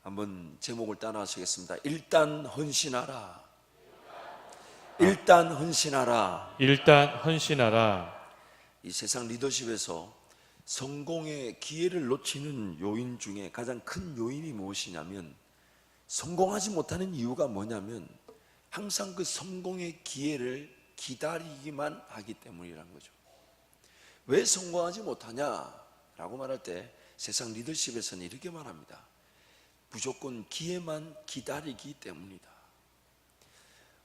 한번 제목을 따라하시겠습니다. 일단 헌신하라. 일단 헌신하라. 일단 헌신하라. 이 세상 리더십에서 성공의 기회를 놓치는 요인 중에 가장 큰 요인이 무엇이냐면, 성공하지 못하는 이유가 뭐냐면 항상 그 성공의 기회를 기다리기만 하기 때문이라는 거죠. 왜 성공하지 못하냐라고 말할 때 세상 리더십에서는 이렇게 말합니다. 무조건 기회만 기다리기 때문이다.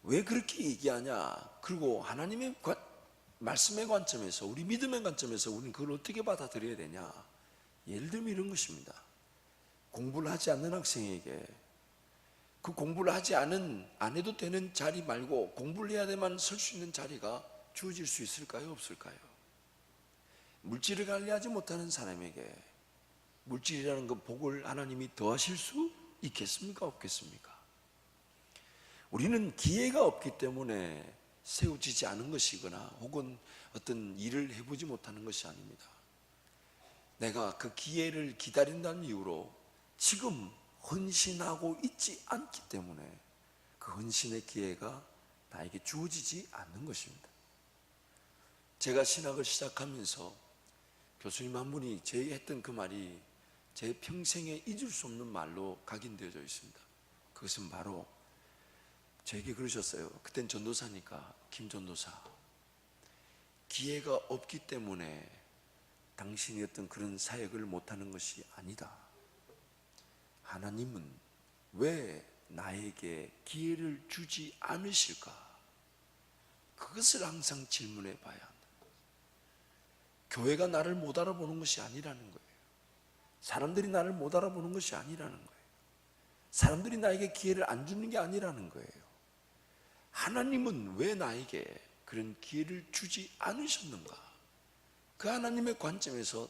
왜 그렇게 얘기하냐? 그리고 하나님의 말씀의 관점에서, 우리 믿음의 관점에서 우리는 그걸 어떻게 받아들여야 되냐? 예를 들면 이런 것입니다. 공부를 하지 않는 학생에게 그 공부를 하지 안 해도 되는 자리 말고 공부를 해야 되만 설 수 있는 자리가 주어질 수 있을까요? 없을까요? 물질을 관리하지 못하는 사람에게 물질이라는 그 복을 하나님이 더하실 수 있겠습니까? 없겠습니까? 우리는 기회가 없기 때문에 세워지지 않은 것이거나 혹은 어떤 일을 해보지 못하는 것이 아닙니다. 내가 그 기회를 기다린다는 이유로 지금 헌신하고 있지 않기 때문에 그 헌신의 기회가 나에게 주어지지 않는 것입니다. 제가 신학을 시작하면서 교수님 한 분이 제게 했던 그 말이 제 평생에 잊을 수 없는 말로 각인되어져 있습니다. 그것은 바로 저에게 그러셨어요. 그땐 전도사니까, 김 전도사, 기회가 없기 때문에 당신이 어떤 그런 사역을 못하는 것이 아니다. 하나님은 왜 나에게 기회를 주지 않으실까? 그것을 항상 질문해 봐야 한다. 교회가 나를 못 알아보는 것이 아니라는 거예요. 사람들이 나를 못 알아보는 것이 아니라는 거예요. 사람들이 나에게 기회를 안 주는 게 아니라는 거예요. 하나님은 왜 나에게 그런 기회를 주지 않으셨는가? 그 하나님의 관점에서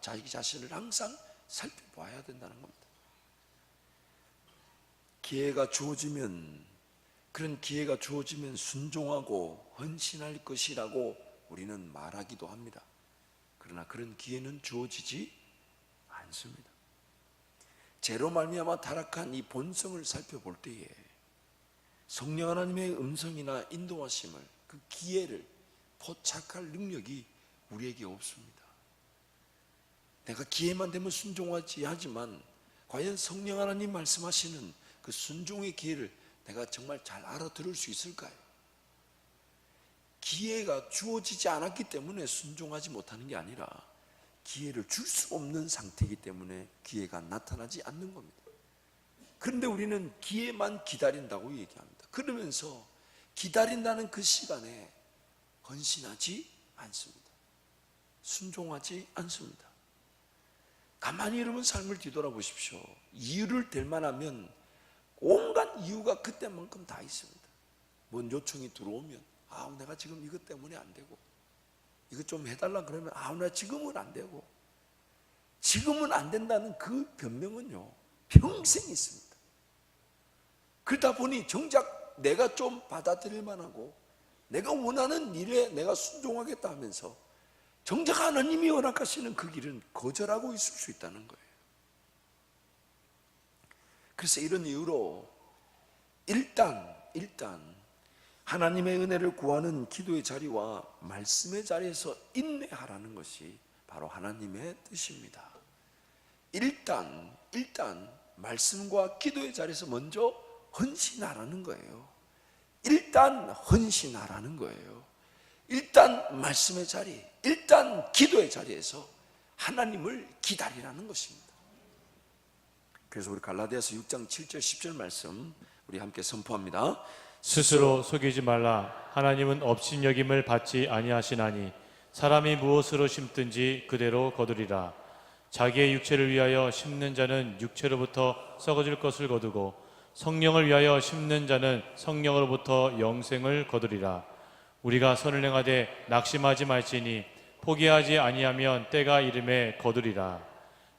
자기 자신을 항상 살펴봐야 된다는 겁니다. 기회가 주어지면, 그런 기회가 주어지면 순종하고 헌신할 것이라고 우리는 말하기도 합니다. 그러나 그런 기회는 주어지지 않습니다. 죄로 말미암아 타락한 이 본성을 살펴볼 때에 성령 하나님의 음성이나 인도하심을, 그 기회를 포착할 능력이 우리에게 없습니다. 내가 기회만 되면 순종하지 하지만 과연 성령 하나님 말씀하시는 그 순종의 기회를 내가 정말 잘 알아들을 수 있을까요? 기회가 주어지지 않았기 때문에 순종하지 못하는 게 아니라 기회를 줄 수 없는 상태이기 때문에 기회가 나타나지 않는 겁니다. 그런데 우리는 기회만 기다린다고 얘기합니다. 그러면서 기다린다는 그 시간에 헌신하지 않습니다. 순종하지 않습니다. 가만히 여러분 삶을 뒤돌아보십시오. 이유를 댈 만하면 온갖 이유가 그때만큼 다 있습니다. 뭔 요청이 들어오면 내가 지금 이것 때문에 안 되고, 이거 좀 해달라 그러면 나 지금은 안 되고, 지금은 안 된다는 그 변명은요 평생 있습니다. 그러다 보니 정작 내가 좀 받아들일 만하고 내가 원하는 일에 내가 순종하겠다 하면서 정작 하나님이 허락하시는 그 길은 거절하고 있을 수 있다는 거예요. 그래서 이런 이유로 일단 하나님의 은혜를 구하는 기도의 자리와 말씀의 자리에서 인내하라는 것이 바로 하나님의 뜻입니다. 일단 말씀과 기도의 자리에서 먼저 헌신하라는 거예요. 일단 헌신하라는 거예요. 일단 말씀의 자리, 일단 기도의 자리에서 하나님을 기다리라는 것입니다. 그래서 우리 갈라디아서 6장 7절 10절 말씀 우리 함께 선포합니다. 스스로 속이지 말라. 하나님은 업신여김을 받지 아니하시나니 사람이 무엇으로 심든지 그대로 거두리라. 자기의 육체를 위하여 심는 자는 육체로부터 썩어질 것을 거두고 성령을 위하여 심는 자는 성령으로부터 영생을 거두리라. 우리가 선을 행하되 낙심하지 말지니 포기하지 아니하면 때가 이름에 거두리라.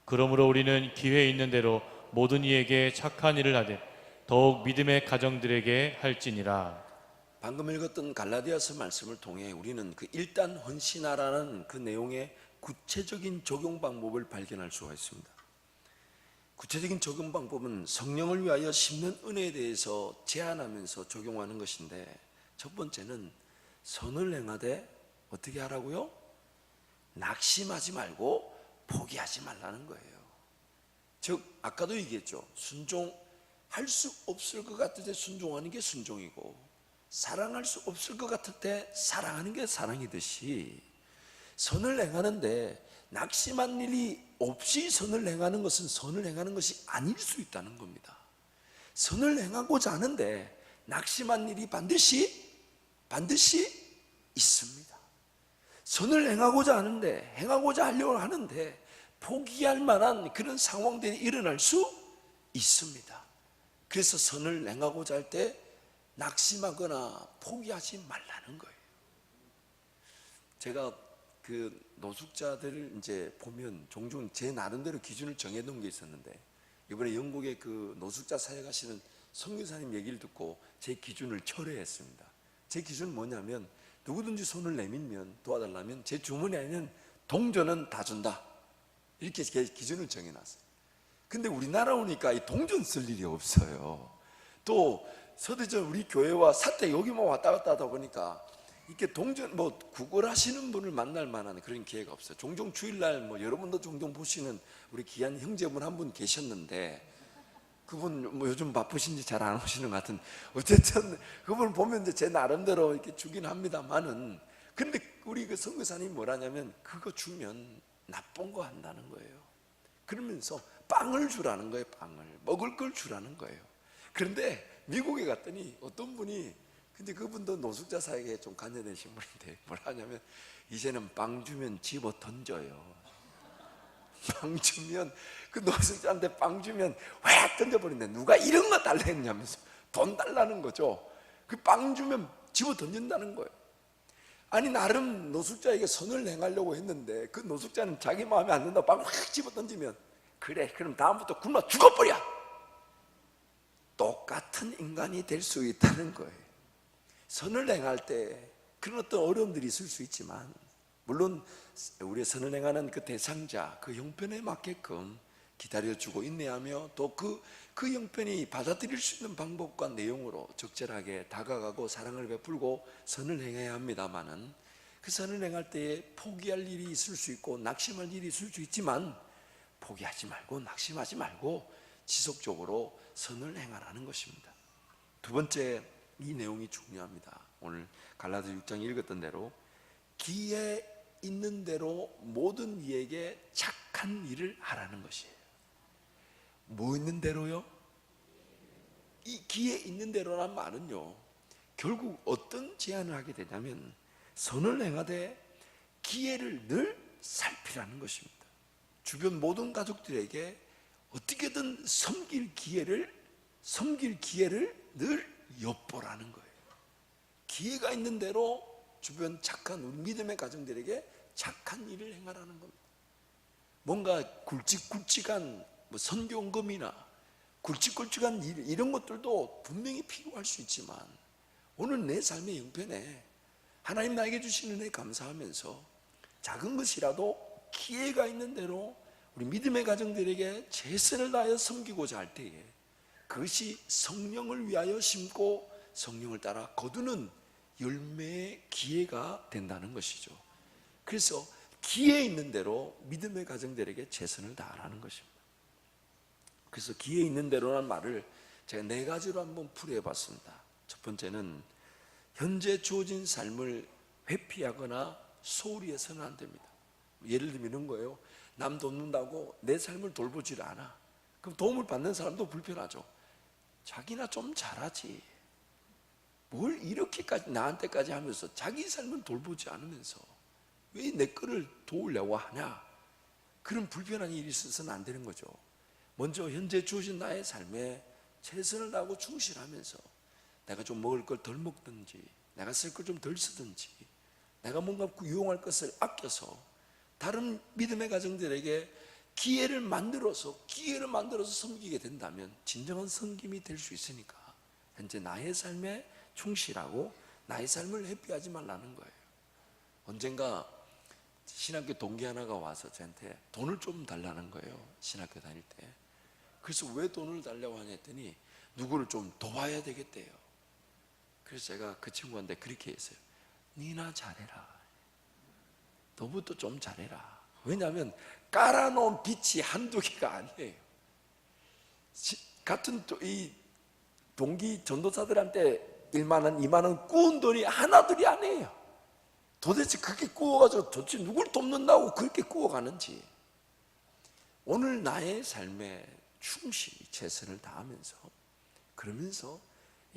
그러므로 우리는 기회 있는 대로 모든 이에게 착한 일을 하되 더욱 믿음의 가정들에게 할지니라. 방금 읽었던 갈라디아서 말씀을 통해 우리는 그 일단 헌신하라는 그 내용의 구체적인 적용 방법을 발견할 수가 있습니다. 구체적인 적용 방법은 성령을 위하여 심는 은혜에 대해서 제안하면서 적용하는 것인데, 첫 번째는 선을 행하되 어떻게 하라고요? 낙심하지 말고 포기하지 말라는 거예요. 즉 아까도 얘기했죠. 순종할 수 없을 것 같을 때 순종하는 게 순종이고, 사랑할 수 없을 것 같을 때 사랑하는 게 사랑이듯이, 선을 행하는데 낙심한 일이 없이 선을 행하는 것은 선을 행하는 것이 아닐 수 있다는 겁니다. 선을 행하고자 하는데 낙심한 일이 반드시 있습니다. 선을 행하고자 하려고 하는데 포기할 만한 그런 상황들이 일어날 수 있습니다. 그래서 선을 행하고자 할 때 낙심하거나 포기하지 말라는 거예요. 제가 그 노숙자들을 이제 보면 종종 제 나름대로 기준을 정해놓은 게 있었는데, 이번에 영국에 그 노숙자 사역하시는 선교사님 얘기를 듣고 제 기준을 철회했습니다. 제 기준은 뭐냐면, 누구든지 손을 내밀면 도와달라면 제 주머니 안에는 동전은 다 준다, 이렇게 제 기준을 정해놨어요. 근데 우리나라 오니까 이 동전 쓸 일이 없어요. 또 서대전 우리 교회와 사택 여기만 왔다 갔다 하다 보니까 이렇게 동전 구걸하시는 분을 만날 만한 그런 기회가 없어요. 종종 주일날 여러분도 종종 보시는 우리 귀한 형제분 한 분 계셨는데, 그분 요즘 바쁘신지 잘 안 오시는 것 같은, 어쨌든 그분 보면 이제 제 나름대로 이렇게 주긴 합니다만은, 근데 우리 그 선교사님이 뭐라냐면, 그거 주면 나쁜 거 한다는 거예요. 그러면서 빵을 주라는 거예요. 빵을 먹을 걸 주라는 거예요. 그런데 미국에 갔더니 어떤 분이, 근데 그분도 노숙자 사역에 좀 관여되신 분인데, 뭐라 하냐면, 이제는 빵 주면 집어 던져요. 빵 주면, 그 노숙자한테 빵 주면 왜 던져버린대. 누가 이런 거 달라 했냐면서 돈 달라는 거죠. 그 빵 주면 집어 던진다는 거예요. 아니 나름 노숙자에게 선을 행하려고 했는데, 그 노숙자는 자기 마음에 안 든다 빵 확 집어 던지면, 그래 그럼 다음부터 굶어 죽어버려, 똑같은 인간이 될 수 있다는 거예요. 선을 행할 때 그런 어떤 어려움들이 있을 수 있지만, 물론 우리의 선을 행하는 그 대상자, 그 형편에 맞게끔 기다려주고 인내하며, 또 그 형편이 받아들일 수 있는 방법과 내용으로 적절하게 다가가고 사랑을 베풀고 선을 행해야 합니다마는, 그 선을 행할 때에 포기할 일이 있을 수 있고 낙심할 일이 있을 수 있지만, 포기하지 말고 낙심하지 말고 지속적으로 선을 행하라는 것입니다. 두 번째, 이 내용이 중요합니다. 오늘 갈라디아 6장 읽었던 대로 기에 있는 대로 모든 이에게 착한 일을 하라는 것이에요. 뭐 있는 대로요? 이 기에 있는 대로란 말은요, 결국 어떤 제안을 하게 되냐면, 선을 행하되 기회를 늘 살피라는 것입니다. 주변 모든 가족들에게 어떻게든 섬길 기회를 늘 엿보라는 거예요. 기회가 있는 대로 주변 착한 우리 믿음의 가정들에게 착한 일을 행하라는 겁니다. 뭔가 굵직굵직한 선교원금이나 굵직굵직한 일, 이런 것들도 분명히 필요할 수 있지만, 오늘 내 삶의 형편에 하나님 나에게 주신 은혜 감사하면서 작은 것이라도 기회가 있는 대로 우리 믿음의 가정들에게 최선을 다하여 섬기고자 할 때에, 그것이 성령을 위하여 심고 성령을 따라 거두는 열매의 기회가 된다는 것이죠. 그래서 기회 있는 대로 믿음의 가정들에게 최선을 다하라는 것입니다. 그래서 기회 있는 대로라는 말을 제가 네 가지로 한번 풀이해 봤습니다. 첫 번째는, 현재 주어진 삶을 회피하거나 소홀히 해서는 안 됩니다. 예를 들면 이런 거예요. 남 돕는다고 내 삶을 돌보질 않아. 그럼 도움을 받는 사람도 불편하죠. 자기나 좀 잘하지, 뭘 이렇게까지 나한테까지 하면서 자기 삶을 돌보지 않으면서 왜 내 거를 도우려고 하냐, 그런 불편한 일이 있어서는 안 되는 거죠. 먼저 현재 주어진 나의 삶에 최선을 다하고 충실하면서, 내가 좀 먹을 걸 덜 먹든지, 내가 쓸 걸 좀 덜 쓰든지, 내가 뭔가 유용할 것을 아껴서 다른 믿음의 가정들에게 기회를 만들어서 섬기게 된다면 진정한 섬김이 될 수 있으니까, 현재 나의 삶에 충실하고 나의 삶을 회피하지 말라는 거예요. 언젠가 신학교 동기 하나가 와서 저한테 돈을 좀 달라는 거예요. 신학교 다닐 때. 그래서 왜 돈을 달라고 하냐 했더니 누구를 좀 도와야 되겠대요. 그래서 제가 그 친구한테 그렇게 했어요. 니나 잘해라. 너부터 좀 잘해라. 왜냐하면 깔아놓은 빚이 한두 개가 아니에요. 같은 이 동기 전도사들한테 1만 원, 2만 원 꾸은 돈이 하나둘이 아니에요. 도대체 그렇게 꾸어가지고 도대체 누굴 돕는다고 그렇게 꾸어가는지. 오늘 나의 삶에 충실히 최선을 다하면서 그러면서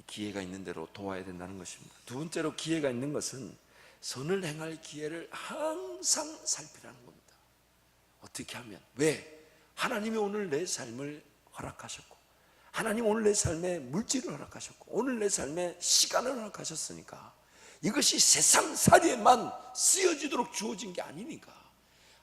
기회가 있는 대로 도와야 된다는 것입니다. 두 번째로 기회가 있는 것은 선을 행할 기회를 항상 살피라는 겁니다. 어떻게 하면? 왜? 하나님이 오늘 내 삶을 허락하셨고, 하나님 오늘 내 삶에 물질을 허락하셨고, 오늘 내 삶에 시간을 허락하셨으니까 이것이 세상살이에만 쓰여지도록 주어진 게 아니니까,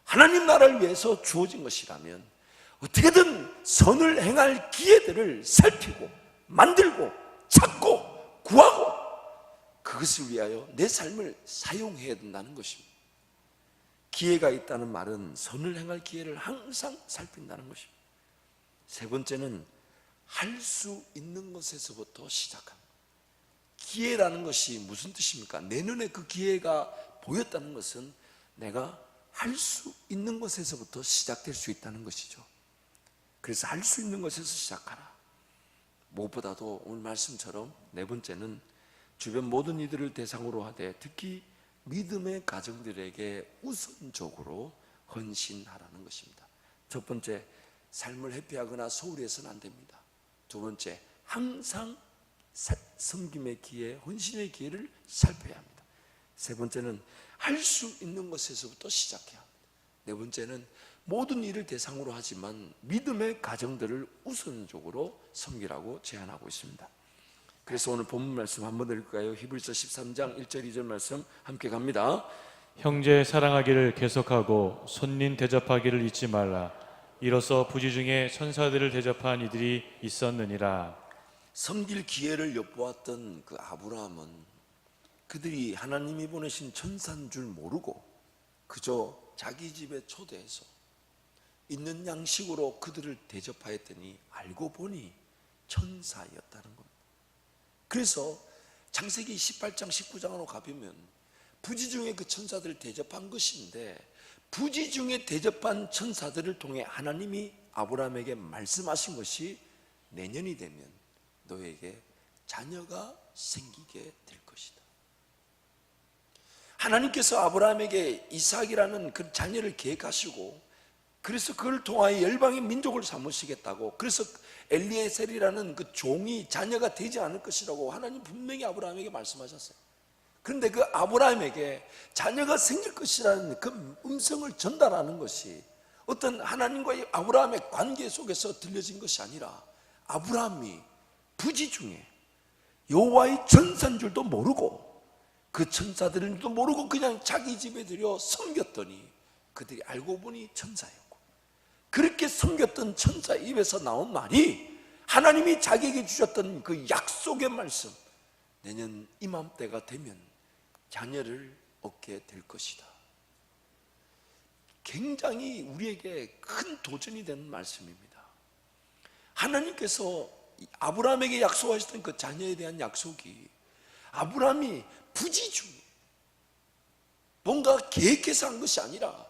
하나님 나라를 위해서 주어진 것이라면 어떻게든 선을 행할 기회들을 살피고 만들고 찾고 구하고 그것을 위하여 내 삶을 사용해야 된다는 것입니다. 기회가 있다는 말은 선을 행할 기회를 항상 살핀다는 것입니다. 세 번째는 할 수 있는 것에서부터 시작합니다. 기회라는 것이 무슨 뜻입니까? 내 눈에 그 기회가 보였다는 것은 내가 할 수 있는 것에서부터 시작될 수 있다는 것이죠. 그래서 할 수 있는 것에서 시작하라. 무엇보다도 오늘 말씀처럼 네 번째는 주변 모든 이들을 대상으로 하되 특히 믿음의 가정들에게 우선적으로 헌신하라는 것입니다. 첫 번째, 삶을 회피하거나 소홀히 해서는 안 됩니다. 두 번째, 항상 섬김의 기회, 헌신의 기회를 살펴야 합니다. 세 번째는 할 수 있는 것에서부터 시작해야 합니다. 네 번째는 모든 일을 대상으로 하지만 믿음의 가정들을 우선적으로 섬기라고 제안하고 있습니다. 그래서 오늘 본문 말씀 한번 읽을까요? 히브리서 13장 1절 2절 말씀 함께 갑니다. 형제 사랑하기를 계속하고 손님 대접하기를 잊지 말라. 이로써 부지 중에 천사들을 대접한 이들이 있었느니라. 섬길 기회를 엿보았던 그 아브라함은 그들이 하나님이 보내신 천사인 줄 모르고 그저 자기 집에 초대해서 있는 양식으로 그들을 대접하였더니 알고 보니 천사였다는 겁니다. 그래서 창세기 18장 19장으로 가보면 부지 중에 그 천사들을 대접한 것인데, 부지 중에 대접한 천사들을 통해 하나님이 아브라함에게 말씀하신 것이 내년이 되면 너에게 자녀가 생기게 될 것이다. 하나님께서 아브라함에게 이삭이라는 그 자녀를 계획하시고, 그래서 그걸 통하여 열방의 민족을 삼으시겠다고, 그래서 엘리에셀이라는 그 종이 자녀가 되지 않을 것이라고 하나님 분명히 아브라함에게 말씀하셨어요. 그런데 그 아브라함에게 자녀가 생길 것이라는 그 음성을 전달하는 것이 어떤 하나님과의 아브라함의 관계 속에서 들려진 것이 아니라, 아브라함이 부지 중에 여호와의 천사인 줄도 모르고 그 천사들인지도 모르고 그냥 자기 집에 들여 섬겼더니 그들이 알고 보니 천사였고, 그렇게 섬겼던 천사 입에서 나온 말이 하나님이 자기에게 주셨던 그 약속의 말씀, 내년 이맘때가 되면 자녀를 얻게 될 것이다. 굉장히 우리에게 큰 도전이 되는 말씀입니다. 하나님께서 아브라함에게 약속하셨던 그 자녀에 대한 약속이 아브라함이 부지 중에 뭔가 계획해서 한 것이 아니라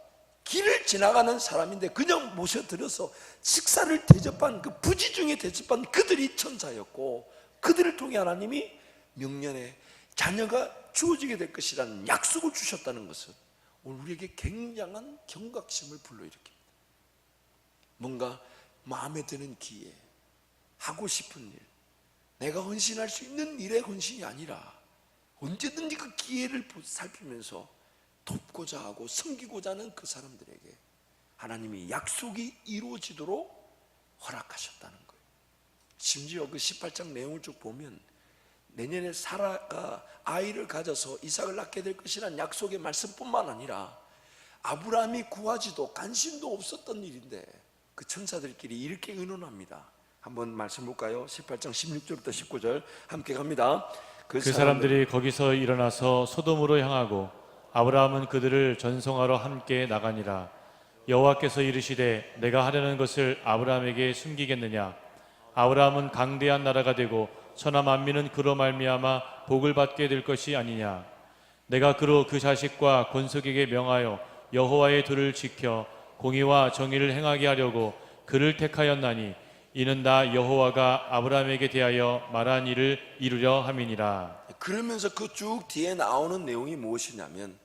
길을 지나가는 사람인데 그냥 모셔들여서 식사를 대접한 그 부지 중에 대접한 그들이 천사였고, 그들을 통해 하나님이 명년에 자녀가 주어지게 될 것이라는 약속을 주셨다는 것은 오늘 우리에게 굉장한 경각심을 불러일으킵니다. 뭔가 마음에 드는 기회, 하고 싶은 일, 내가 헌신할 수 있는 일의 헌신이 아니라 언제든지 그 기회를 살피면서 돕고자 하고 섬기고자 하는 그 사람들에게 하나님이 약속이 이루어지도록 허락하셨다는 거예요. 심지어 그 18장 내용을 쭉 보면 내년에 사라가 아이를 가져서 이삭을 낳게 될 것이라는 약속의 말씀뿐만 아니라 아브라함이 구하지도 관심도 없었던 일인데 그 천사들끼리 이렇게 의논합니다. 한번 말씀 볼까요? 18장 16절부터 19절 함께 갑니다. 그 사람들이 거기서 일어나서 소돔으로 향하고 아브라함은 그들을 전송하러 함께 나가니라. 여호와께서 이르시되 내가 하려는 것을 아브라함에게 숨기겠느냐? 아브라함은 강대한 나라가 되고 천하 만민은 그로 말미암아 복을 받게 될 것이 아니냐? 내가 그로 그 자식과 권속에게 명하여 여호와의 도를 지켜 공의와 정의를 행하게 하려고 그를 택하였나니 이는 다 여호와가 아브라함에게 대하여 말한 일을 이루려 함이니라. 그러면서 그 쭉 뒤에 나오는 내용이 무엇이냐면,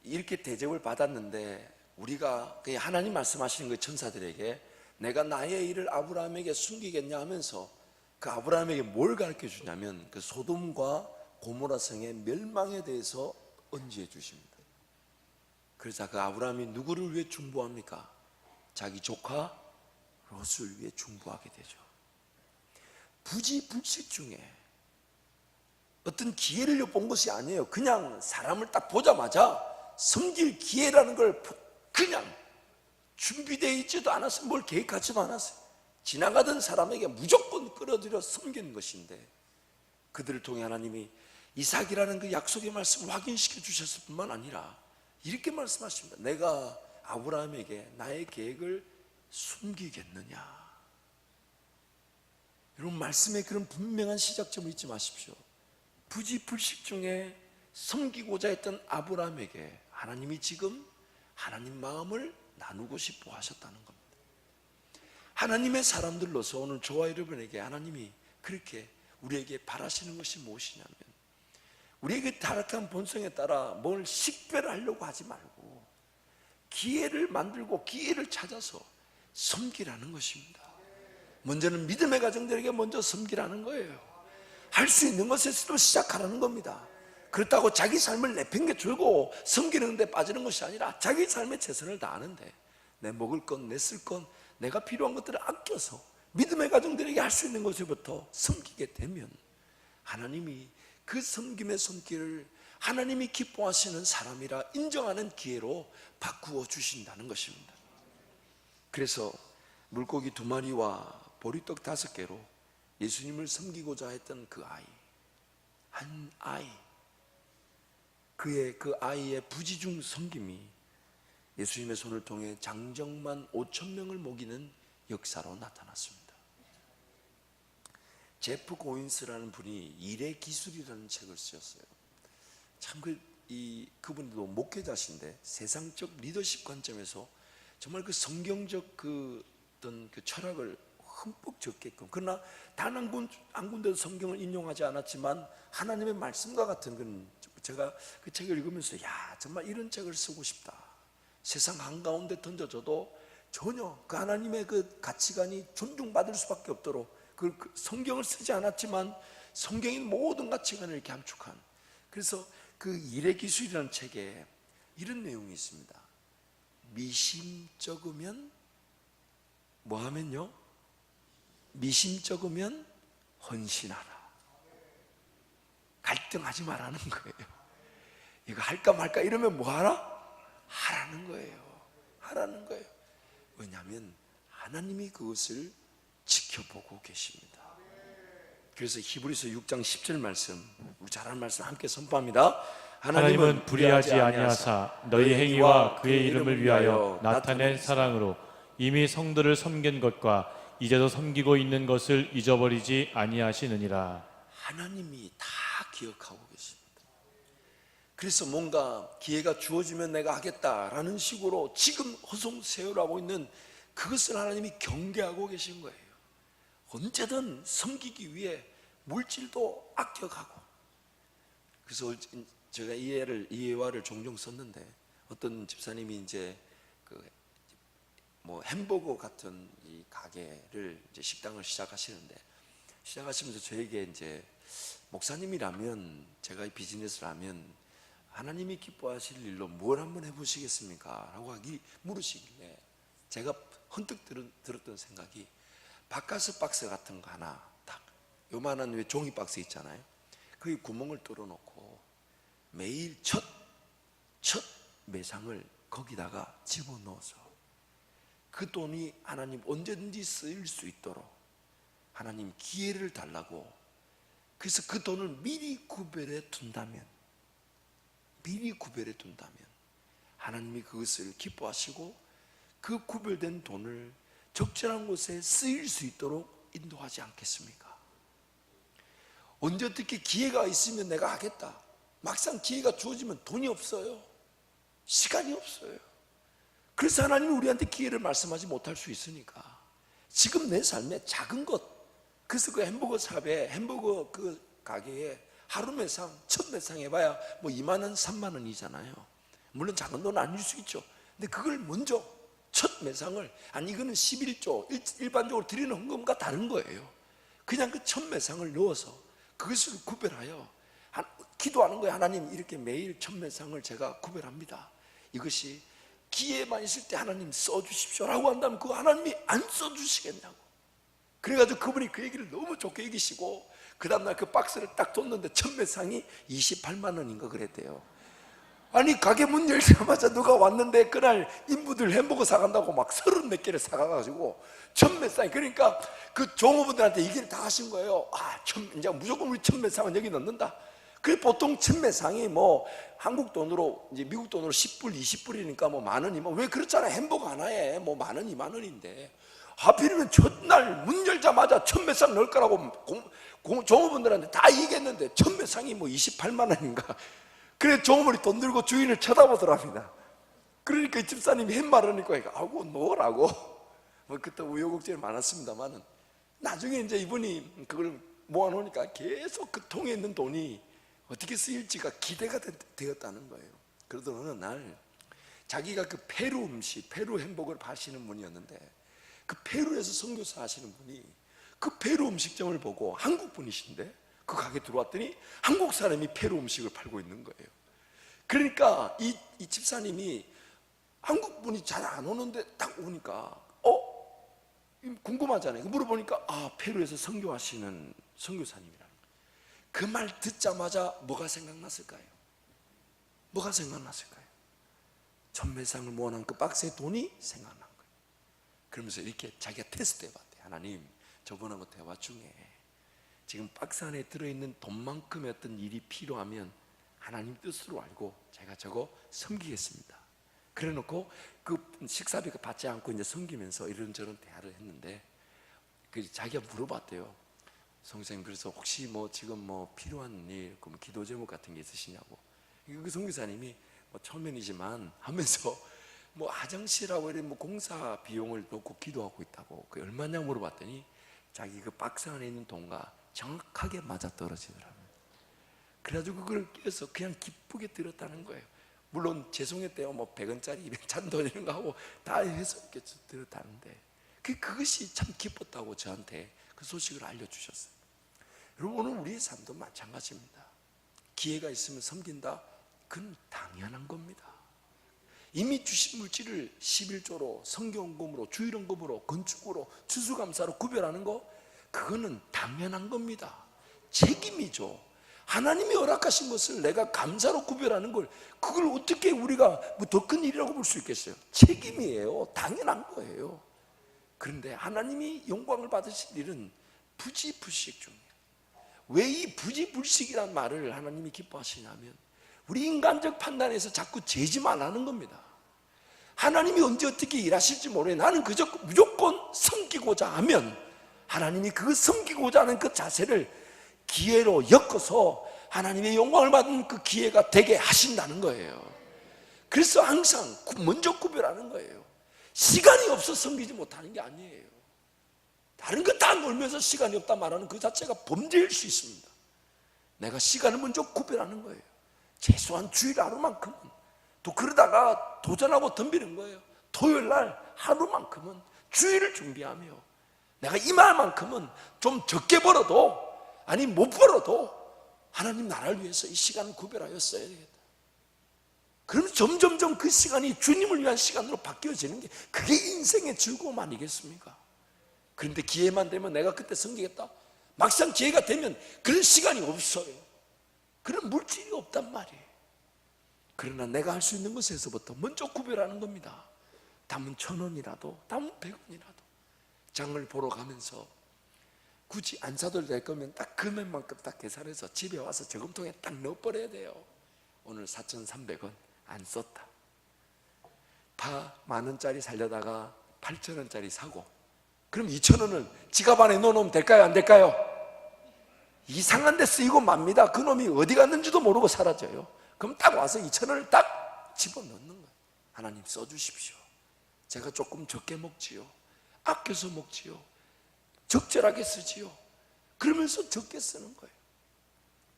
이렇게 대접을 받았는데 우리가 그냥 하나님 말씀하시는 그 천사들에게 내가 나의 일을 아브라함에게 숨기겠냐 하면서 그 아브라함에게 뭘 가르쳐 주냐면 그 소돔과 고모라 성의 멸망에 대해서 언지해 주십니다. 그래서 그 아브라함이 누구를 위해 중보합니까? 자기 조카 롯을 위해 중보하게 되죠. 부지불식 중에 어떤 기회를 본 것이 아니에요. 그냥 사람을 딱 보자마자 섬길 기회라는 걸 그냥 준비되어 있지도 않았어요. 뭘 계획하지도 않았어요. 지나가던 사람에게 무조건 끌어들여 섬기는 것인데, 그들을 통해 하나님이 이삭이라는 그 약속의 말씀을 확인시켜 주셨을 뿐만 아니라 이렇게 말씀하십니다. 내가 아브라함에게 나의 계획을 숨기겠느냐. 여러분, 말씀에 그런 분명한 시작점을 잊지 마십시오. 부지불식 중에 섬기고자 했던 아브라함에게 하나님이 지금 하나님 마음을 나누고 싶어 하셨다는 겁니다. 하나님의 사람들로서 오늘 저와 여러분에게 하나님이 그렇게 우리에게 바라시는 것이 무엇이냐면, 우리에게 타락한 본성에 따라 뭘 식별하려고 하지 말고 기회를 만들고 기회를 찾아서 섬기라는 것입니다. 먼저는 믿음의 가정들에게 먼저 섬기라는 거예요. 할 수 있는 것에서도 시작하라는 겁니다. 그렇다고 자기 삶을 내팽개쳐고 섬기는 데 빠지는 것이 아니라 자기 삶에 최선을 다하는데 내 먹을 것, 내 쓸 것, 내가 필요한 것들을 아껴서 믿음의 가정들에게 할 수 있는 것부터 섬기게 되면 하나님이 그 섬김의 손길을 하나님이 기뻐하시는 사람이라 인정하는 기회로 바꾸어 주신다는 것입니다. 그래서 물고기 2마리와 보리떡 5개로 예수님을 섬기고자 했던 그 아이, 한 아이, 그 아이의 부지중 섬김이 예수님의 손을 통해 장정만 5,000명을 먹이는 역사로 나타났습니다. 제프 고인스라는 분이 일의 기술이라는 책을 쓰셨어요. 참 그분도 목회자신데 세상적 리더십 관점에서 정말 그 성경적 어떤 철학을 흠뻑 적게끔, 그러나 단 한 군데도 성경을 인용하지 않았지만 하나님의 말씀과 같은 건, 제가 그 책을 읽으면서 정말 이런 책을 쓰고 싶다. 세상 한가운데 던져줘도 전혀 그 하나님의 그 가치관이 존중받을 수밖에 없도록 그 성경을 쓰지 않았지만 성경의 모든 가치관을 이렇게 함축한, 그래서 그 일의 기술이라는 책에 이런 내용이 있습니다. 미심 적으면 뭐 하면요? 미심 적으면 헌신하라. 갈등하지 말라는 거예요. 이거 할까 말까 이러면 뭐 하라? 하라는 거예요. 하라는 거예요. 왜냐하면 하나님이 그것을 지켜보고 계십니다. 그래서 히브리서 6장 10절 말씀, 우리 잘 아는 말씀 함께 선포합니다. 하나님은 불의하지 아니하사 너희 행위와 그의 이름을 위하여 나타낸 사랑으로 이미 성도를 섬긴 것과 이제도 섬기고 있는 것을 잊어버리지 아니하시느니라. 하나님이 다 기억하고 계십니다. 그래서 뭔가 기회가 주어지면 내가 하겠다라는 식으로 지금 허송세월하고 있는 그것을 하나님이 경계하고 계신 거예요. 언제든 섬기기 위해 물질도 아껴가고. 그래서 제가 이 예화를 종종 썼는데, 어떤 집사님이 이제 햄버거 같은 이 가게를 이제 식당을 시작하시는데, 시작하시면서 저에게 이제 목사님이라면, 제가 이 비즈니스를 하면 하나님이 기뻐하실 일로 뭘 한번 해보시겠습니까? 라고 물으시길래 제가 헌뜩 들었던 생각이, 바카스 박스 같은 거 하나 딱 요만한 왜 종이 박스 있잖아요. 거기 구멍을 뚫어놓고 매일 첫 매상을 거기다가 집어넣어서 그 돈이 하나님 언제든지 쓰일 수 있도록 하나님 기회를 달라고, 그래서 그 돈을 미리 구별해 둔다면 하나님이 그것을 기뻐하시고 그 구별된 돈을 적절한 곳에 쓰일 수 있도록 인도하지 않겠습니까? 언제 어떻게 기회가 있으면 내가 하겠다. 막상 기회가 주어지면 돈이 없어요. 시간이 없어요. 그래서 하나님이 우리한테 기회를 말씀하지 못할 수 있으니까 지금 내 삶에 작은 것, 그래서 그 햄버거 샵에, 햄버거 그 가게에 하루 매상, 첫 매상 해봐야 뭐 2만 원, 3만 원이잖아요. 물론 작은 돈은 아닐 수 있죠. 근데 그걸 먼저 첫 매상을, 아니 이거는 11조 일반적으로 드리는 헌금과 다른 거예요. 그냥 그 첫 매상을 넣어서 그것을 구별하여 기도하는 거예요. 하나님, 이렇게 매일 첫 매상을 제가 구별합니다. 이것이 기회만 있을 때 하나님 써주십시오 라고 한다면 그 하나님이 안 써주시겠냐고. 그래가지고 그분이 그 얘기를 너무 좋게 여기시고 그 다음날 그 박스를 딱 뒀는데 첫 매상이 28만 원인가 그랬대요. 아니 가게 문 열자마자 누가 왔는데 그날 인부들 햄버거 사간다고 막 30몇 개를 사가가지고 첫 매상, 그러니까 그 종업원들한테 얘기를 다 하신 거예요. 이제 무조건 우리 첫 매상은 여기 넣는다. 그 보통 첫 매상이 뭐 한국 돈으로 이제 미국 돈으로 10불 20불이니까 뭐 만 원이면, 왜 그렇잖아. 햄버거 하나에 뭐 만 원 2만 원인데 하필이면 첫날 문 열자마자 첫 매상 넣을 거라고 종업원들한테 다 얘기했는데 첫 매상이 뭐 28만 원인가. 그래 종업원이 돈 들고 주인을 쳐다보더랍니다. 그러니까 이 집사님이 햇말하니까 아이고 넣으라고. 뭐 그때 우여곡절이 많았습니다만은 나중에 이제 이분이 그걸 모아놓으니까 계속 그 통에 있는 돈이 어떻게 쓰일지가 기대가 되었다는 거예요. 그러던 어느 날 자기가 그 페루 음식, 페루 햄버거를 파시는 분이었는데 그 페루에서 선교사 하시는 분이 그 페루 음식점을 보고 한국 분이신데 그 가게 들어왔더니 한국 사람이 페루 음식을 팔고 있는 거예요. 그러니까 이 집사님이 한국 분이 잘 안 오는데 딱 오니까 궁금하잖아요. 물어보니까 페루에서 선교하시는 선교사님이라는 거예요. 그 말 듣자마자 뭐가 생각났을까요? 뭐가 생각났을까요? 천매상을 모아놓은 그 박스에 돈이 생각난 거예요. 그러면서 이렇게 자기가 테스트 해봤대요. 하나님, 저번하고 대화 중에 지금 박스 안에 들어있는 돈만큼의 어떤 일이 필요하면 하나님 뜻으로 알고 제가 저거 섬기겠습니다. 그래 놓고 그 식사비 받지 않고 이제 섬기면서 이런저런 대화를 했는데 그 자기가 물어봤대요. 선생님, 그래서 혹시 뭐 지금 뭐 필요한 일, 그럼 기도 제목 같은 게 있으시냐고. 그 선교사님이 뭐 처음이지만 하면서 뭐 화장실하고 이런 뭐 공사 비용을 놓고 기도하고 있다고. 그 얼마냐 물어봤더니 자기 그 박스 안에 있는 돈과 정확하게 맞아 떨어지더라고요. 그래가지고 그걸 끼워서 그냥 기쁘게 들었다는 거예요. 물론 죄송했대요. 뭐 100원짜리 200잔돈 이런 거 하고 다 해서 이렇게 들었다는데 그것이 참 기뻤다고 저한테 그 소식을 알려주셨어요. 여러분, 오늘 우리의 삶도 마찬가지입니다. 기회가 있으면 섬긴다, 그건 당연한 겁니다. 이미 주신 물질을 11조로, 성경금으로, 주일헌금으로, 건축으로, 추수감사로 구별하는 거, 그거는 당연한 겁니다. 책임이죠. 하나님이 허락하신 것을 내가 감사로 구별하는 걸, 그걸 어떻게 우리가 뭐 더 큰 일이라고 볼 수 있겠어요? 책임이에요. 당연한 거예요. 그런데 하나님이 영광을 받으실 일은 부지불식 중이에요. 왜 이 부지불식이란 말을 하나님이 기뻐하시냐면 우리 인간적 판단에서 자꾸 제지만 하는 겁니다. 하나님이 언제 어떻게 일하실지 모르겠는데 나는 그저 무조건 섬기고자 하면 하나님이 그 섬기고자 하는 그 자세를 기회로 엮어서 하나님의 영광을 받는 그 기회가 되게 하신다는 거예요. 그래서 항상 먼저 구별하는 거예요. 시간이 없어 섬기지 못하는 게 아니에요. 다른 거 다 놀면서 시간이 없다 말하는 그 자체가 범죄일 수 있습니다. 내가 시간을 먼저 구별하는 거예요. 최소한 주일 하루만큼은. 또 그러다가 도전하고 덤비는 거예요. 토요일 날 하루만큼은 주일을 준비하며 내가 이말만큼은 좀 적게 벌어도, 아니 못 벌어도 하나님 나라를 위해서 이 시간을 구별하여 써야 되겠다. 그럼 점점점 그 시간이 주님을 위한 시간으로 바뀌어지는 게 그게 인생의 즐거움 아니겠습니까? 그런데 기회만 되면 내가 그때 섬기겠다, 막상 기회가 되면 그런 시간이 없어요. 그런 물질이 없단 말이에요. 그러나 내가 할 수 있는 것에서부터 먼저 구별하는 겁니다. 담은 1,000원이라도, 담은 100원이라도 장을 보러 가면서 굳이 안 사도 될 거면 딱 금액만큼 딱 계산해서 집에 와서 저금통에 딱 넣어버려야 돼요. 오늘 4,300원 안 썼다. 다 10,000원짜리 살려다가 8,000원짜리 사고, 그럼 2,000원을 지갑 안에 넣어놓으면 될까요? 안 될까요? 이상한 데 쓰이고 맙니다. 그놈이 어디 갔는지도 모르고 사라져요. 그럼 딱 와서 2,000원을 딱 집어넣는 거예요. 하나님 써주십시오. 제가 조금 적게 먹지요, 아껴서 먹지요, 적절하게 쓰지요. 그러면서 적게 쓰는 거예요.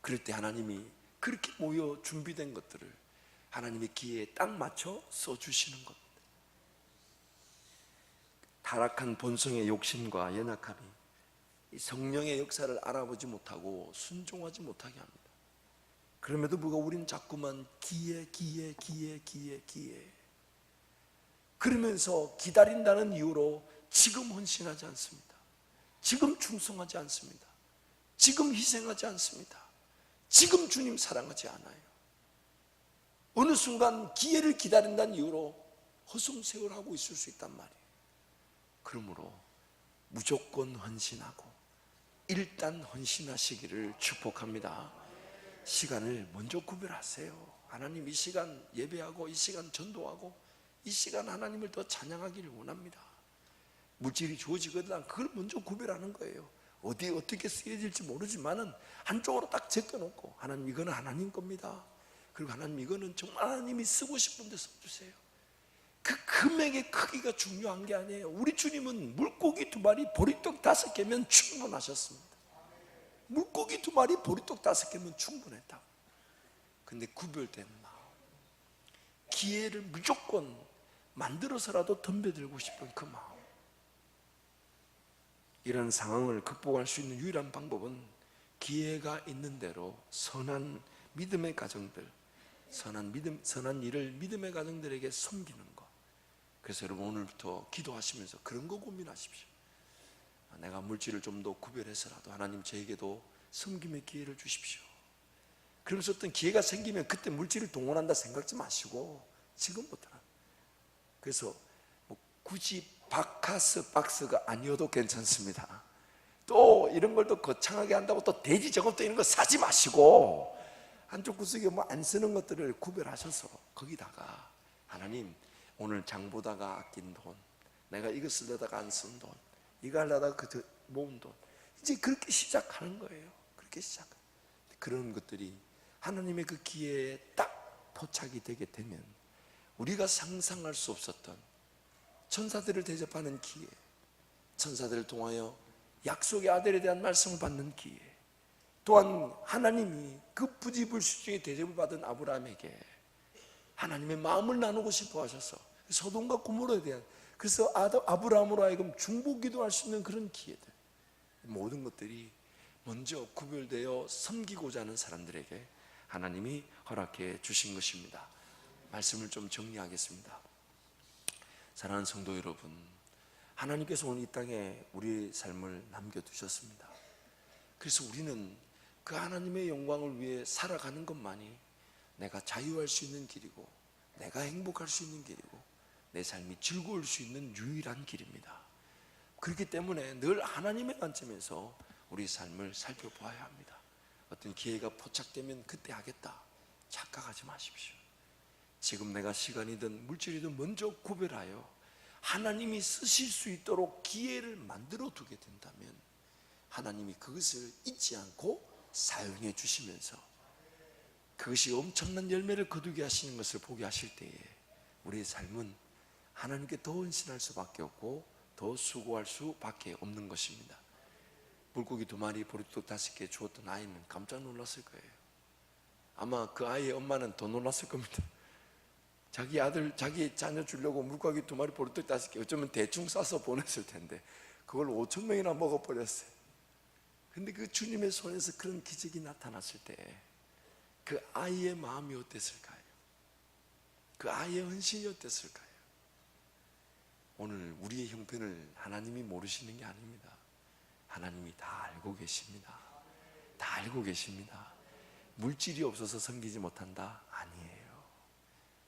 그럴 때 하나님이 그렇게 모여 준비된 것들을 하나님의 기회에 딱 맞춰 써주시는 겁니다. 타락한 본성의 욕심과 연약함이 이 성령의 역사를 알아보지 못하고 순종하지 못하게 합니다. 그럼에도 불구하고 우리는 자꾸만 기회 그러면서 기다린다는 이유로 지금 헌신하지 않습니다. 지금 충성하지 않습니다. 지금 희생하지 않습니다. 지금 주님 사랑하지 않아요. 어느 순간 기회를 기다린다는 이유로 허송세월하고 있을 수 있단 말이에요. 그러므로 무조건 헌신하고 일단 헌신하시기를 축복합니다. 시간을 먼저 구별하세요. 하나님, 이 시간 예배하고 이 시간 전도하고 이 시간 하나님을 더 찬양하기를 원합니다. 물질이 주어지거든 그걸 먼저 구별하는 거예요. 어디에 어떻게 쓰여질지 모르지만은 한쪽으로 딱 제껴놓고, 하나님 이거는 하나님 겁니다. 그리고 하나님 이거는 정말 하나님이 쓰고 싶은 데 써주세요. 그 금액의 크기가 중요한 게 아니에요. 우리 주님은 물고기 2마리 보리떡 5개면 충분하셨습니다. 물고기 2마리 보리떡 5개면 충분했다. 근데 구별된 마음, 기회를 무조건 만들어서라도 덤벼들고 싶은 그 마음, 이런 상황을 극복할 수 있는 유일한 방법은 기회가 있는 대로 선한 믿음의 가정들, 선한 일을 믿음의 가정들에게 섬기는 것. 그래서 여러분, 오늘부터 기도하시면서 그런 거 고민하십시오. 내가 물질을 좀 더 구별해서라도 하나님 저에게도 섬김의 기회를 주십시오. 그러면서 어떤 기회가 생기면 그때 물질을 동원한다 생각지 마시고 지금부터는, 그래서 뭐 굳이 바카스 박스가 아니어도 괜찮습니다. 또 이런 걸 또 거창하게 한다고 또 돼지 저것도 이런 거 사지 마시고 한쪽 구석에 뭐 안 쓰는 것들을 구별하셔서 거기다가 하나님, 오늘 장 보다가 아낀 돈, 내가 이거 쓰려다가 안 쓴 돈, 이거 하려다가 그 모은 돈, 이제 그렇게 시작하는 거예요. 그렇게 시작. 그런 것들이 하나님의 그 기회에 딱 포착이 되게 되면 우리가 상상할 수 없었던 천사들을 대접하는 기회, 천사들을 통하여 약속의 아들에 대한 말씀을 받는 기회, 또한 하나님이 그 부지불식중에 대접을 받은 아브라함에게 하나님의 마음을 나누고 싶어 하셔서 소돔과 고모라에 대한, 그래서 아브라함으로 하여금 중보기도할 수 있는 그런 기회들, 모든 것들이 먼저 구별되어 섬기고자 하는 사람들에게 하나님이 허락해 주신 것입니다. 말씀을 좀 정리하겠습니다. 사랑하는 성도 여러분, 하나님께서 오늘 이 땅에 우리의 삶을 남겨두셨습니다. 그래서 우리는 그 하나님의 영광을 위해 살아가는 것만이 내가 자유할 수 있는 길이고, 내가 행복할 수 있는 길이고, 내 삶이 즐거울 수 있는 유일한 길입니다. 그렇기 때문에 늘 하나님의 관점에서 우리 삶을 살펴보아야 합니다. 어떤 기회가 포착되면 그때 하겠다 착각하지 마십시오. 지금 내가 시간이든 물질이든 먼저 구별하여 하나님이 쓰실 수 있도록 기회를 만들어 두게 된다면 하나님이 그것을 잊지 않고 사용해 주시면서 그것이 엄청난 열매를 거두게 하시는 것을 보게 하실 때에 우리의 삶은 하나님께 더 헌신할 수밖에 없고 더 수고할 수밖에 없는 것입니다. 물고기 2마리 보리떡 5개 주었던 아이는 깜짝 놀랐을 거예요. 아마 그 아이의 엄마는 더 놀랐을 겁니다. 자기 아들, 자기 자녀 주려고 물고기 2마리 보리떡 5개 어쩌면 대충 싸서 보냈을 텐데 그걸 5,000명이나 먹어버렸어요. 근데 그 주님의 손에서 그런 기적이 나타났을 때 그 아이의 마음이 어땠을까요? 그 아이의 헌신이 어땠을까요? 오늘 우리의 형편을 하나님이 모르시는 게 아닙니다. 하나님이 다 알고 계십니다. 다 알고 계십니다. 물질이 없어서 섬기지 못한다? 아니에요.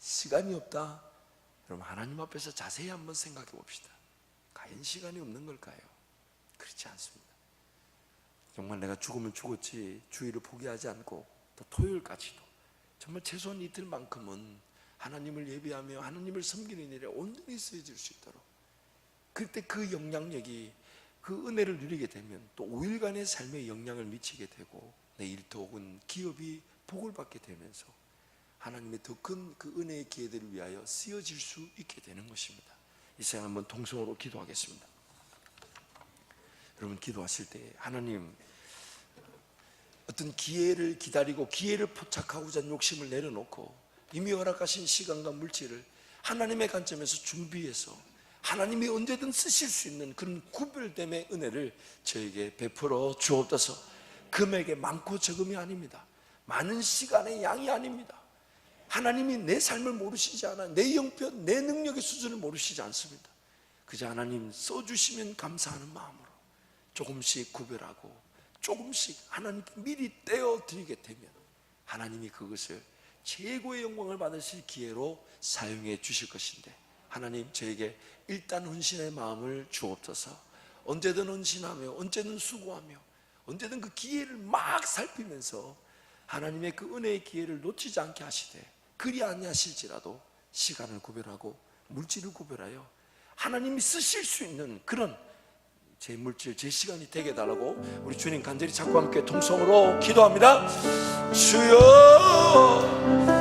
시간이 없다? 그럼 하나님 앞에서 자세히 한번 생각해 봅시다. 과연 시간이 없는 걸까요? 그렇지 않습니다. 정말 내가 죽으면 죽었지 주일을 포기하지 않고 또 토요일까지도 정말 최소한 이틀만큼은 하나님을 예배하며 하나님을 섬기는 일에 온전히 쓰여질 수 있도록, 그때 그 영향력이, 그 은혜를 누리게 되면 또 5일간의 삶에 영향을 미치게 되고 내 일터 혹은 기업이 복을 받게 되면서 하나님의 더 큰 그 은혜의 기회들을 위하여 쓰여질 수 있게 되는 것입니다. 이 시간 한번 통성으로 기도하겠습니다. 여러분, 기도하실 때 하나님, 어떤 기회를 기다리고 기회를 포착하고자 하는 욕심을 내려놓고 이미 허락하신 시간과 물질을 하나님의 관점에서 준비해서 하나님이 언제든 쓰실 수 있는 그런 구별됨의 은혜를 저에게 베풀어 주옵소서. 금액의 많고 적음이 아닙니다. 많은 시간의 양이 아닙니다. 하나님이 내 삶을 모르시지 않아요. 내 형편, 내 능력의 수준을 모르시지 않습니다. 그저 하나님 써주시면 감사하는 마음으로 조금씩 구별하고 조금씩 하나님께 미리 떼어 드리게 되면 하나님이 그것을 최고의 영광을 받으실 기회로 사용해 주실 것인데, 하나님, 저에게 일단 헌신의 마음을 주옵소서. 언제든 헌신하며 언제든 수고하며 언제든 그 기회를 막 살피면서 하나님의 그 은혜의 기회를 놓치지 않게 하시되, 그리 아니하실지라도 시간을 구별하고 물질을 구별하여 하나님이 쓰실 수 있는 그런 제 물질, 제 시간이 되게 해달라고 우리 주님 간절히 찾고 함께 통성으로 기도합니다. 주여,